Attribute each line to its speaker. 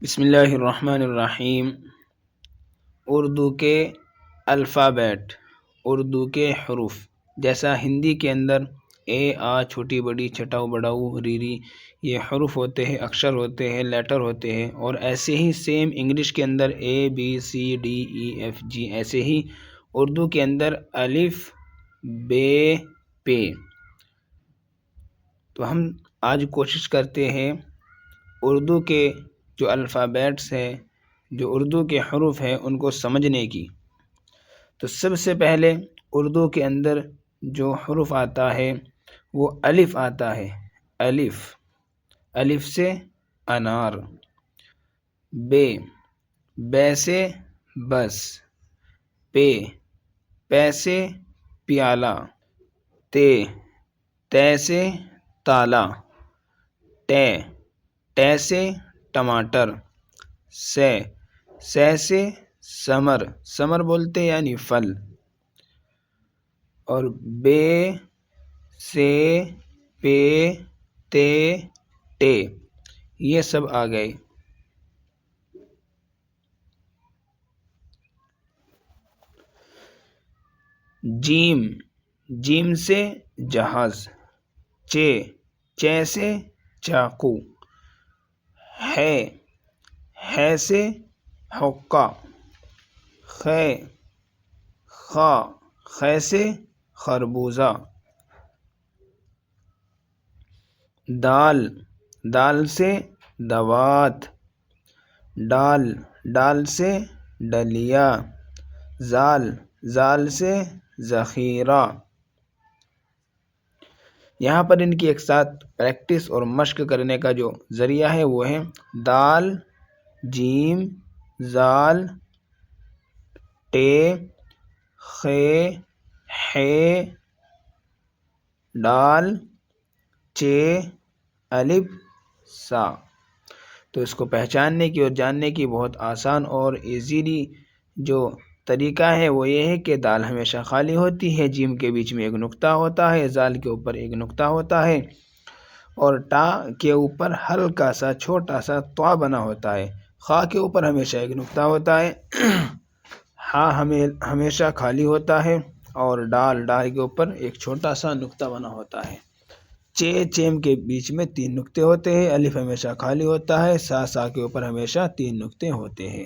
Speaker 1: بسم اللہ الرحمن الرحیم۔ اردو کے الفابیٹ، اردو کے حروف، جیسا ہندی کے اندر اے آ چھوٹی بڑی چھٹاؤ بڑاؤ ریری یہ حروف ہوتے ہیں، اکشر ہوتے ہیں، لیٹر ہوتے ہیں، اور ایسے ہی سیم انگلش کے اندر A B C D E F G, ایسے ہی اردو کے اندر الف بے پے۔ تو ہم آج کوشش کرتے ہیں اردو کے جو الفابیٹس ہیں، جو اردو کے حروف ہیں، ان کو سمجھنے کی۔ تو سب سے پہلے اردو کے اندر جو حروف آتا ہے وہ الف آتا ہے۔ الف، الف سے انار، بے، بے سے بس، پے، پے سے پیالہ، تے، تے سے تالا، ٹے، ٹے سے ٹماٹر، سے، سے سے سمر، سمر بولتے یعنی پھل، اور بے سے پے تے ٹے، یہ سب آ گئے۔ جیم، جیم سے جہاز، چے، چے سے چاقو، ہے، ہے سے حقہ، خے، خا، خے سے خربوزہ، دال، دال سے دوات، ڈال، ڈال سے ڈلیا، زال، زال سے ذخیرہ۔ یہاں پر ان کی ایک ساتھ پریکٹس اور مشق کرنے کا جو ذریعہ ہے وہ ہے دال، جیم، زال، ٹے، خے، ہے، ڈال، چے، الف، سا۔ تو اس کو پہچاننے کی اور جاننے کی بہت آسان اور ایزیلی جو طریقہ ہے وہ یہ ہے کہ دال ہمیشہ خالی ہوتی ہے، جیم کے بیچ میں ایک نقطہ ہوتا ہے، زال کے اوپر ایک نقطہ ہوتا ہے، اور ٹا کے اوپر ہلکا سا چھوٹا سا طا بنا ہوتا ہے، خا کے اوپر ہمیشہ ایک نقطہ ہوتا ہے، ہا ہمیشہ خالی ہوتا ہے، اور ڈال، ڈال کے اوپر ایک چھوٹا سا نقطہ بنا ہوتا ہے، چے، چیم کے بیچ میں 3 نقطے ہوتے ہیں، الف ہمیشہ خالی ہوتا ہے، سا، سا کے اوپر ہمیشہ 3 نقطے ہوتے ہیں۔